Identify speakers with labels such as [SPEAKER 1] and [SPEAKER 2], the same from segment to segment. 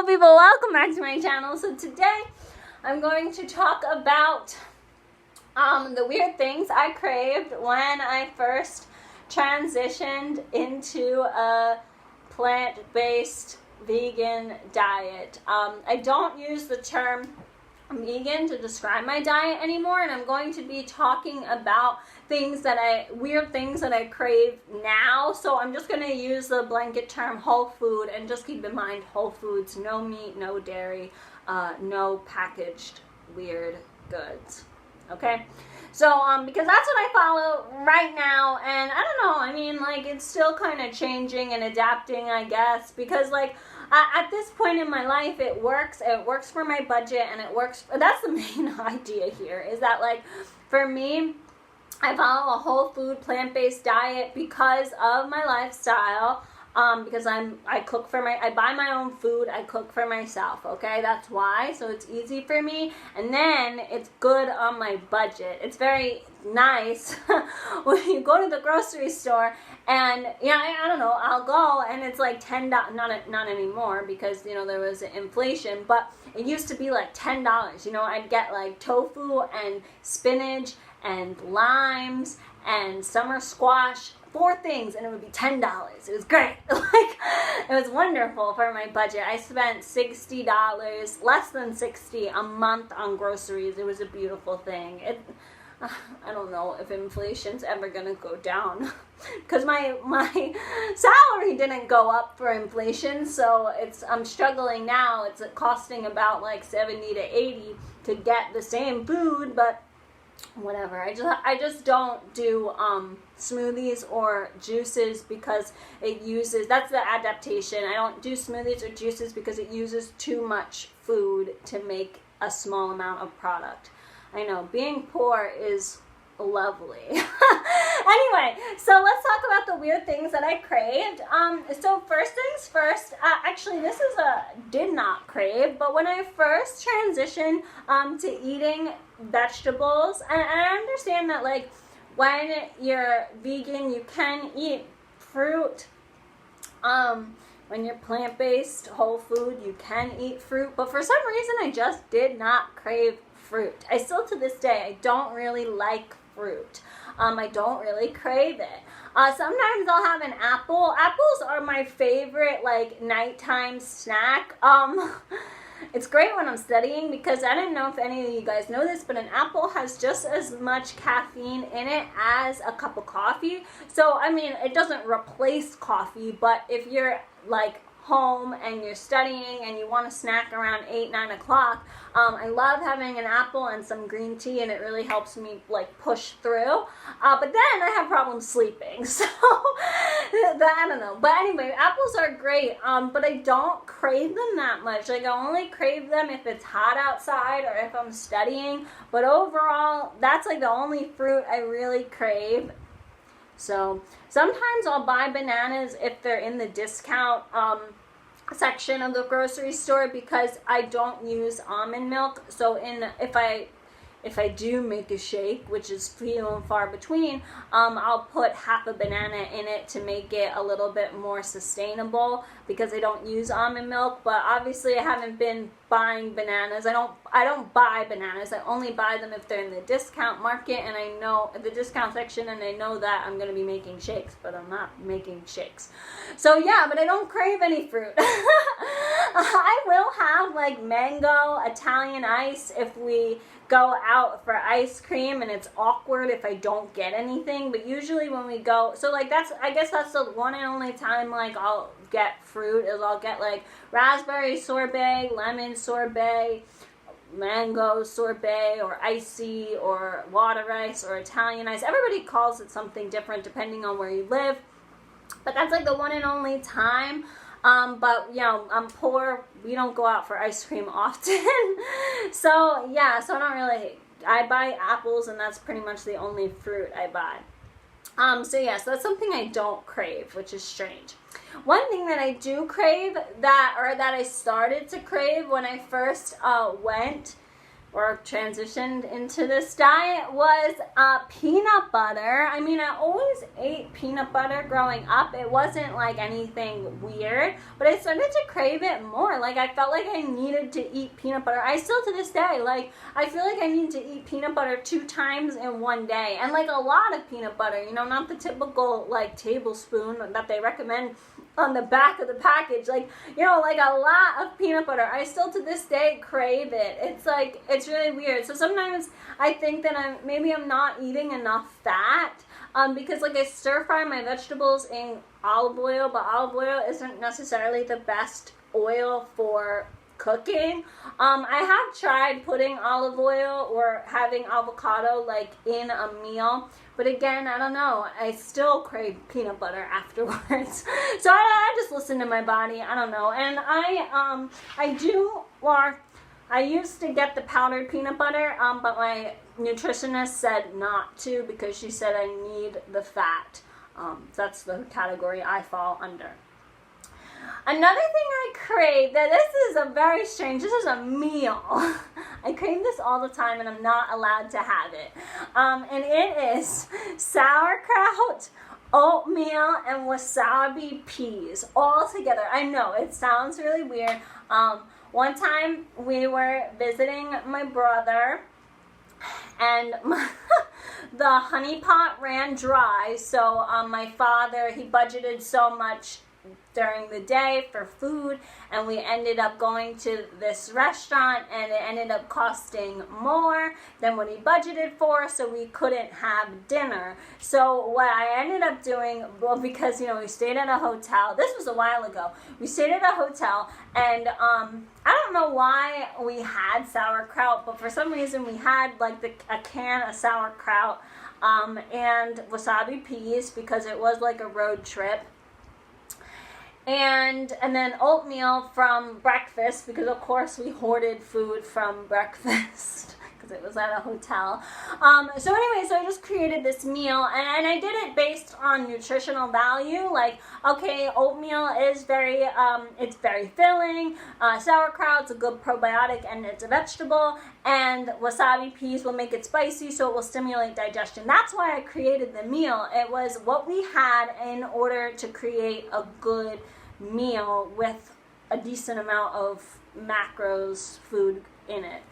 [SPEAKER 1] Hello people, welcome back to my channel. So today I'm going to talk about the weird things I craved when I first transitioned into a plant-based vegan diet. I don't use the term vegan to describe my diet anymore, and I'm going to be talking about weird things that I crave now. So I'm just going to use the blanket term whole food, and just keep in mind whole foods, no meat, no dairy, no packaged weird goods. Okay? So, because that's what I follow right now, and I don't know, I mean, like, it's still kind of changing and adapting, I guess, because, like, at this point in my life, it works for my budget, and that's the main idea here, is that, like, for me, I follow a whole food, plant-based diet because of my lifestyle, because I buy my own food, I cook for myself, okay? That's why. So it's easy for me, and then it's good on my budget. It's very nice when you go to the grocery store, and I don't know, I'll go and it's like $10, not anymore, because there was inflation, but it used to be like $10. I'd get like tofu and spinach and limes and summer squash, 4 things, and it would be $10. It was great. Like, it was wonderful for my budget. I spent $60, less than $60 a month on groceries. It was a beautiful thing. I don't know if inflation's ever gonna go down, because my salary didn't go up for inflation, so I'm struggling now. It's costing about like 70 to 80 to get the same food, but whatever. I just don't do smoothies or juices because that's the adaptation. I don't do smoothies or juices because it uses too much food to make a small amount of product. I know, being poor is lovely. Anyway, so let's talk about the weird things that I craved. So first things first, actually this is did not crave, but when I first transitioned to eating vegetables, and I understand that, like, when you're vegan you can eat fruit, when you're plant-based whole food you can eat fruit, but for some reason I just did not crave fruit. I still, to this day, I don't really like fruit. I don't really crave it. Sometimes I'll have an apple. Apples are my favorite, like, nighttime snack. It's great when I'm studying, because I don't know if any of you guys know this, but an apple has just as much caffeine in it as a cup of coffee. So, I mean, it doesn't replace coffee, but if you're, like, home and you're studying and you want to snack around 8-9 o'clock, I love having an apple and some green tea, and it really helps me, like, push through, but then I have problems sleeping, so I don't know. But anyway, apples are great, but I don't crave them that much. Like, I only crave them if it's hot outside or if I'm studying, but overall that's like the only fruit I really crave. So sometimes I'll buy bananas if they're in the discount section of the grocery store, because I don't use almond milk. So if I do make a shake, which is few and far between, I'll put half a banana in it to make it a little bit more sustainable, because I don't use almond milk. But obviously I haven't been buying bananas. I don't buy bananas. I only buy them if they're in the discount market, and I know the discount section, and I know that I'm going to be making shakes, but I'm not making shakes. So yeah, but I don't crave any fruit. I will have, like, mango Italian ice if we go out for ice cream, and it's awkward if I don't get anything, but usually when we go, so, like, I guess that's the one and only time, like, I'll get fruit, is I'll get, like, raspberry sorbet, lemon sorbet, mango sorbet, or icy, or water ice, or Italian ice. Everybody calls it something different depending on where you live, but that's, like, the one and only time. But, I'm poor. We don't go out for ice cream often. So, yeah, so I buy apples, and that's pretty much the only fruit I buy. So that's something I don't crave, which is strange. One thing that I do crave, that I started to crave when I first went or transitioned into this diet was peanut butter. I mean, I always ate peanut butter growing up. It wasn't like anything weird, but I started to crave it more. Like, I felt like I needed to eat peanut butter. I still, to this day, like, I feel like I need to eat peanut butter 2 times in one day. And like a lot of peanut butter, you know, not the typical like tablespoon that they recommend on the back of the package, like, you know, like a lot of peanut butter. I still to this day crave it. It's like, it's really weird. So sometimes I think that maybe I'm not eating enough fat, because like I stir fry my vegetables in olive oil, but olive oil isn't necessarily the best oil for cooking. I have tried putting olive oil or having avocado like in a meal, but again, I don't know, I still crave peanut butter afterwards. So I just listen to my body. I don't know. And I used to get the powdered peanut butter, but my nutritionist said not to, because she said I need the fat. That's the category I fall under. Another thing I crave, that this is a very strange, this is a meal. I crave this all the time and I'm not allowed to have it. And it is sauerkraut, oatmeal, and wasabi peas all together. I know, it sounds really weird. One time we were visiting my brother, and the honey pot ran dry, so my father, he budgeted so much during the day for food, and we ended up going to this restaurant, and it ended up costing more than what he budgeted for, so we couldn't have dinner. So what I ended up doing, well, because, you know, we stayed at a hotel, this was a while ago, we stayed at a hotel, and I don't know why we had sauerkraut, but for some reason we had like a can of sauerkraut and wasabi peas, because it was like a road trip. And then oatmeal from breakfast, because of course we hoarded food from breakfast because it was at a hotel. So anyway, so I just created this meal, and I did it based on nutritional value. Like, okay, oatmeal is it's very filling. Sauerkraut's a good probiotic and it's a vegetable, and wasabi peas will make it spicy, so it will stimulate digestion. That's why I created the meal. It was what we had in order to create a good meal with a decent amount of macros food in it.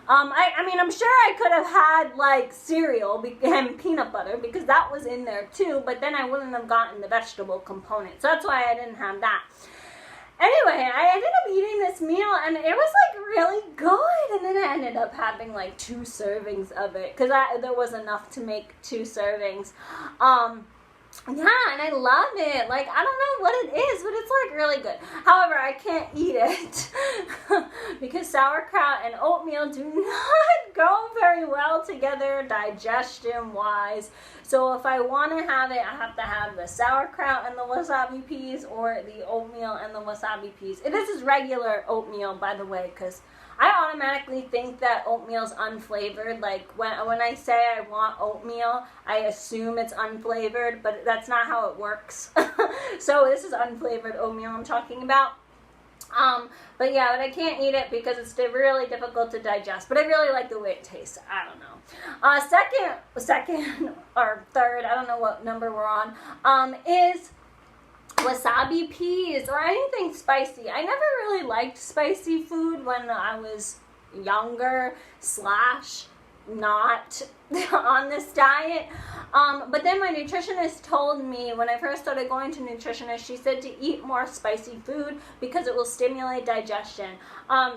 [SPEAKER 1] I mean, I'm sure I could have had like cereal and peanut butter, because that was in there too, but then I wouldn't have gotten the vegetable component. So that's why I didn't have that. Anyway, I ended up eating this meal, and it was like really good, and then I ended up having like 2 servings of it, because there was enough to make 2 servings. Yeah, and I love it. Like, I don't know what it is, but it's like really good. However, I can't eat it because sauerkraut and oatmeal do not go very well together digestion-wise. So if I want to have it, I have to have the sauerkraut and the wasabi peas, or the oatmeal and the wasabi peas. This is regular oatmeal, by the way, because I automatically think that oatmeal's unflavored. Like, when I say I want oatmeal, I assume it's unflavored, but that's not how it works. So this is unflavored oatmeal I'm talking about. But yeah, but I can't eat it because it's really difficult to digest. But I really like the way it tastes. I don't know. Second or third, I don't know what number we're on, is wasabi peas, or anything spicy. I never really liked spicy food when I was younger / not on this diet. But then my nutritionist told me, when I first started going to nutritionist, she said to eat more spicy food because it will stimulate digestion.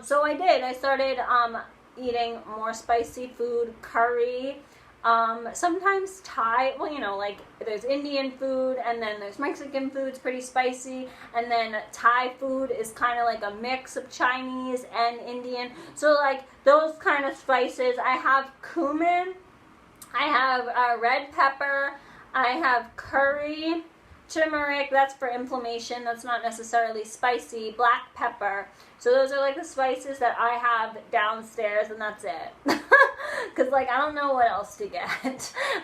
[SPEAKER 1] So I did. I started eating more spicy food, curry, sometimes Thai, well, you know, like there's Indian food, and then there's Mexican food, it's pretty spicy, and then Thai food is kind of like a mix of Chinese and Indian. So like those kind of spices, I have cumin, I have red pepper, I have curry, turmeric, that's for inflammation. That's not necessarily spicy. Black pepper. So those are like the spices that I have downstairs, and that's it. Because like I don't know what else to get.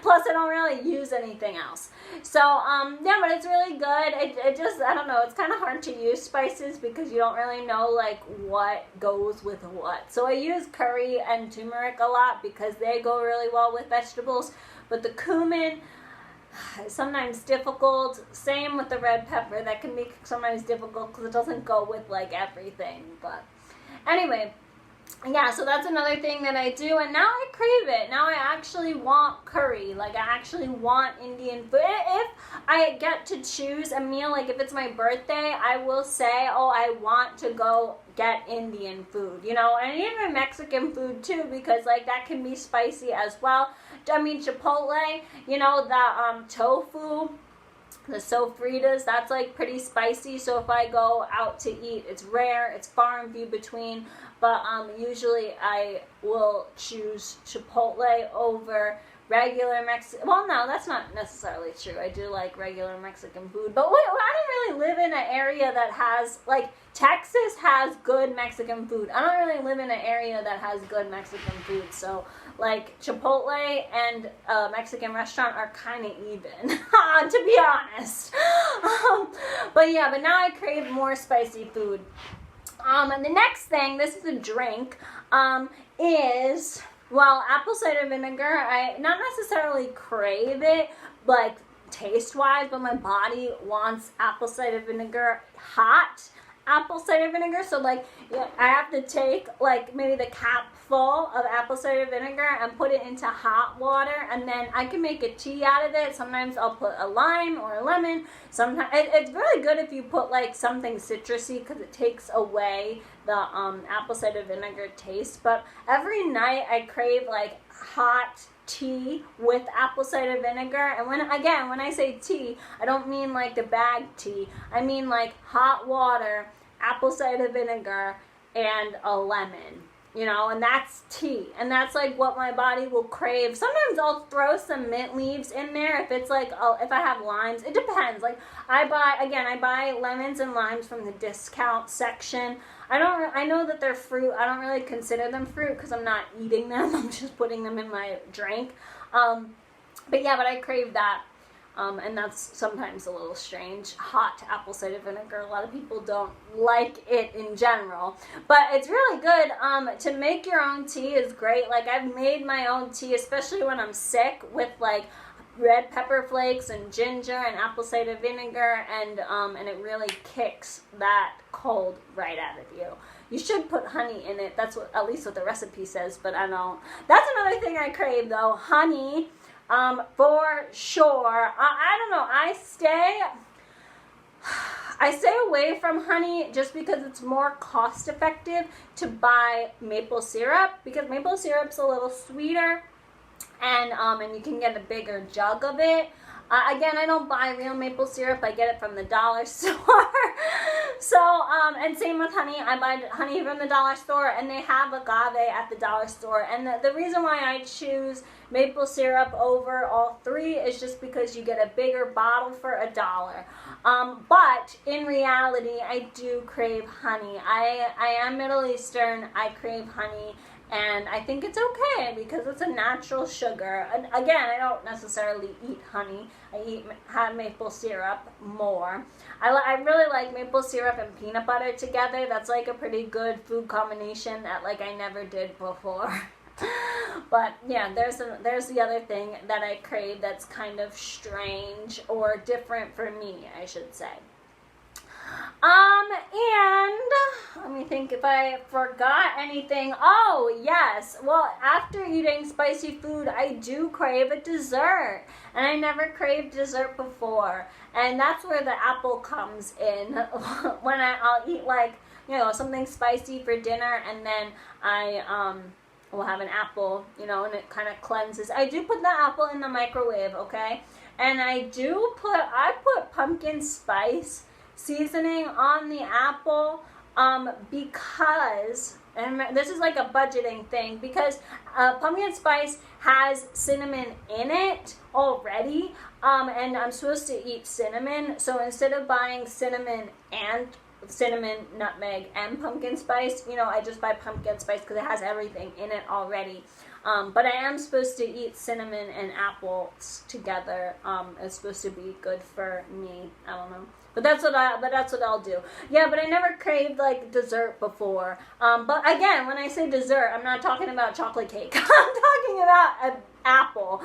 [SPEAKER 1] Plus I don't really use anything else. So yeah, but it's really good. It just, I don't know, it's kind of hard to use spices because you don't really know like what goes with what. So I use curry and turmeric a lot because they go really well with vegetables. But the cumin is sometimes difficult. Same with the red pepper. That can be sometimes difficult because it doesn't go with like everything. But anyway, yeah, so that's another thing that I do, and now I crave it. Now I actually want curry. Like, I actually want Indian food. If I get to choose a meal, like if it's my birthday, I will say, oh, I want to go get Indian food, you know, and even Mexican food too, because like that can be spicy as well. I mean, Chipotle, you know, the tofu, the sofritas, that's like pretty spicy. So if I go out to eat, it's rare, it's far and few between, but usually I will choose Chipotle over regular Mexican. Well, no, that's not necessarily true. I do like regular Mexican food, but I don't really live in an area that has, like, Texas has good Mexican food. I don't really live in an area that has good Mexican food, so like Chipotle and a Mexican restaurant are kind of even, to be honest. But yeah, but now I crave more spicy food. And the next thing, this is a drink, is, well, apple cider vinegar. I not necessarily crave it, like taste-wise, but my body wants apple cider vinegar, hot apple cider vinegar. So like, yeah, I have to take like maybe the cap full of apple cider vinegar and put it into hot water, and then I can make a tea out of it. Sometimes I'll put a lime or a lemon. Sometimes it's really good if you put like something citrusy because it takes away the apple cider vinegar taste. But every night I crave like hot tea with apple cider vinegar. And when I say tea, I don't mean like the bag tea. I mean like hot water, apple cider vinegar, and a lemon. You know, and that's tea. And that's like what my body will crave. Sometimes I'll throw some mint leaves in there if it's like, if I have limes. It depends. Like I buy lemons and limes from the discount section. I know that they're fruit. I don't really consider them fruit because I'm not eating them. I'm just putting them in my drink. But yeah, but I crave that. And that's sometimes a little strange. Hot apple cider vinegar. A lot of people don't like it in general. But it's really good. To make your own tea is great. Like, I've made my own tea, especially when I'm sick, with like red pepper flakes and ginger and apple cider vinegar, and it really kicks that cold right out of you. You should put honey in it. That's what, at least what the recipe says, but I don't. That's another thing I crave though, honey. For sure. I don't know. I stay away from honey just because it's more cost effective to buy maple syrup, because maple syrup's a little sweeter, and you can get a bigger jug of it. Again, I don't buy real maple syrup. I get it from the dollar store. So, and same with honey. I buy honey from the dollar store, and they have agave at the dollar store. And the reason why I choose maple syrup over all three is just because you get a bigger bottle for $1. But in reality, I do crave honey. I am Middle Eastern. I crave honey. And I think it's okay because it's a natural sugar. And again, I don't necessarily eat honey. I have maple syrup more. I really like maple syrup and peanut butter together. That's like a pretty good food combination that like I never did before. But yeah, there's the other thing that I crave that's kind of strange or different for me, I should say. And let me think if I forgot anything. Oh, yes. Well, after eating spicy food, I do crave a dessert. And I never craved dessert before. And that's where the apple comes in. When I'll eat like, you know, something spicy for dinner, and then I will have an apple, you know, and it kind of cleanses. I do put the apple in the microwave, okay? And I put pumpkin spice seasoning on the apple, because And this is like a budgeting thing because pumpkin spice has cinnamon in it already, and I'm supposed to eat cinnamon. So instead of buying cinnamon, nutmeg, and pumpkin spice, I just buy pumpkin spice because it has everything in it already. But I am supposed to eat cinnamon and apples together. It's supposed to be good for me. I don't know. But that's what I'll do. Yeah, but I never craved like dessert before. But again, when I say dessert, I'm not talking about chocolate cake. I'm talking about an apple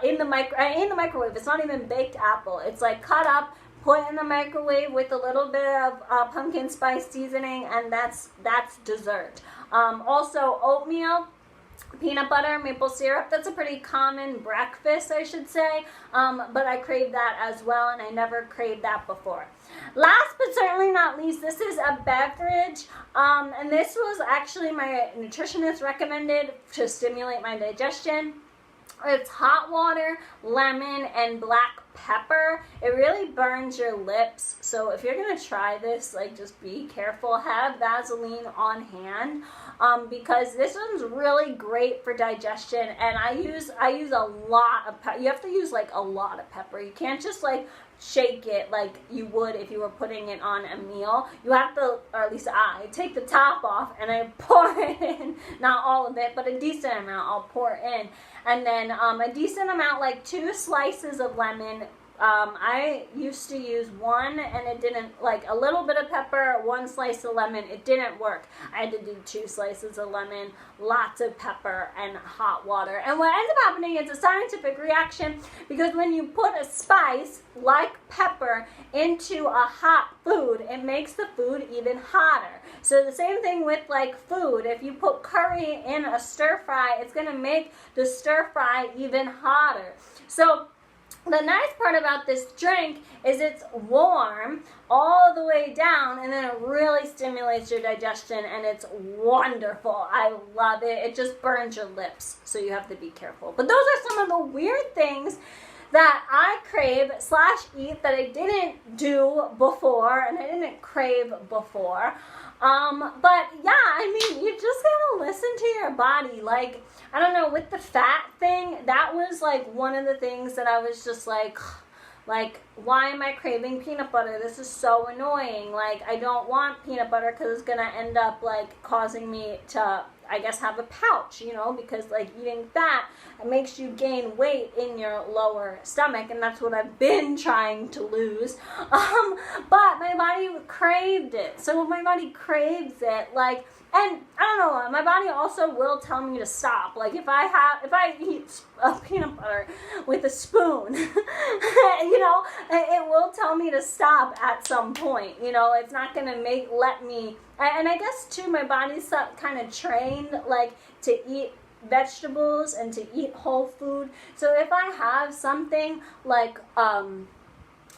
[SPEAKER 1] in the microwave. It's not even baked apple. It's like cut up, put in the microwave with a little bit of pumpkin spice seasoning, and that's dessert. Also oatmeal, peanut butter, maple syrup. That's a pretty common breakfast, I should say. But I crave that as well, and I never craved that before. Last but certainly not least, this is a beverage. And this was actually my nutritionist recommended to stimulate my digestion. It's hot water, lemon, and black pepper. It really burns your lips. So if you're going to try this, like, just be careful. Have Vaseline on hand. Because this one's really great for digestion, and I use a lot of pepper. You have to use like a lot of pepper. You can't just like shake it like you would if you were putting it on a meal. You have to, or at least I take the top off and I pour it in. Not all of it, but a decent amount I'll pour in, and then a decent amount, like 2 slices of lemon. I used to use 1 and it didn't, like a little bit of pepper, 1 slice of lemon, it didn't work. I had to do 2 slices of lemon, lots of pepper, and hot water. And what ends up happening is a scientific reaction, because when you put a spice like pepper into a hot food, it makes the food even hotter. So the same thing with like food. If you put curry in a stir fry, it's going to make the stir fry even hotter. So the nice part about this drink is it's warm all the way down, and then it really stimulates your digestion, and it's wonderful. I love it. It just burns your lips, so you have to be careful. But those are some of the weird things that I crave / eat that I didn't do before, and I didn't crave before. But yeah, I mean, you just gotta listen to your body. Like, I don't know, with the fat thing, that was like one of the things that I was just like, why am I craving peanut butter? This is so annoying. Like, I don't want peanut butter because it's gonna end up like causing me to, I guess, have a pouch, because like eating fat, it makes you gain weight in your lower stomach, and that's what I've been trying to lose. But my body craved it. So when my body craves it, like, and I don't know, my body also will tell me to stop. Like if I eat peanut butter with a spoon, it will tell me to stop at some point. It's not gonna let me. And I guess too, my body's kind of trained like to eat vegetables and to eat whole food. So if I have something like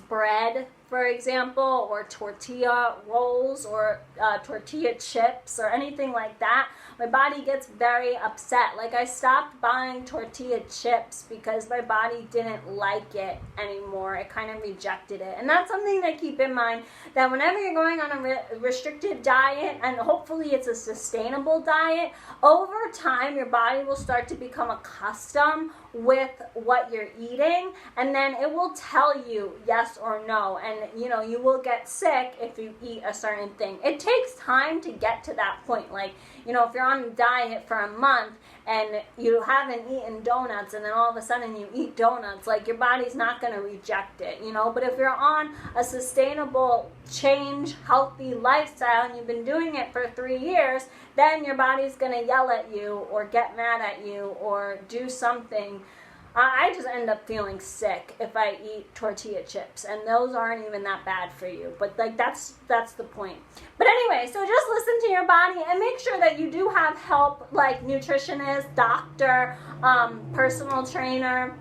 [SPEAKER 1] bread, for example, or tortilla rolls, or tortilla chips, or anything like that, my body gets very upset. Like, I stopped buying tortilla chips because my body didn't like it anymore. It kind of rejected it. And that's something to keep in mind, that whenever you're going on a restricted diet, and hopefully it's a sustainable diet, over time your body will start to become accustomed with what you're eating, and then it will tell you yes or no, and you will get sick if you eat a certain thing. It takes time to get to that point. Like, if you're on a diet for a month and you haven't eaten donuts, and then all of a sudden you eat donuts, like, your body's not going to reject it, but if you're on a sustainable change, healthy lifestyle, and you've been doing it for 3 years, then your body's going to yell at you or get mad at you or do something. I just end up feeling sick if I eat tortilla chips, and those aren't even that bad for you. But like, that's the point. But anyway, so just listen to your body and make sure that you do have help, like nutritionist, doctor, personal trainer,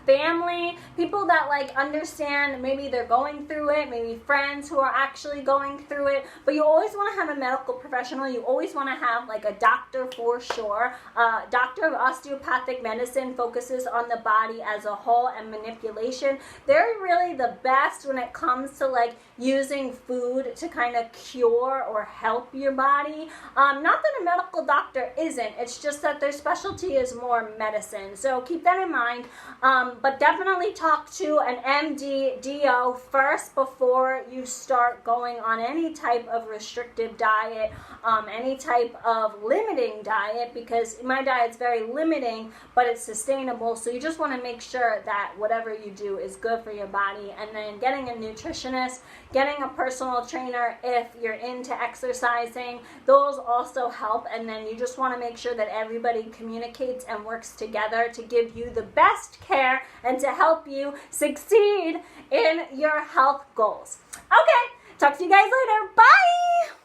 [SPEAKER 1] family, people that like understand. Maybe they're going through it, maybe friends who are actually going through it. But you always want to have a medical professional. You always want to have like a doctor for sure. Doctor of osteopathic medicine focuses on the body as a whole and manipulation. They're really the best when it comes to like using food to kind of cure or help your body. Not that a medical doctor isn't, it's just that their specialty is more medicine. So keep that in mind, but definitely talk to an MD, DO first before you start going on any type of restrictive diet, any type of limiting diet, because my diet's very limiting, but it's sustainable. So you just want to make sure that whatever you do is good for your body. And then getting a nutritionist, getting a personal trainer if you're into exercising, those also help. And then you just want to make sure that everybody communicates and works together to give you the best care and to help you succeed in your health goals. Okay, talk to you guys later. Bye!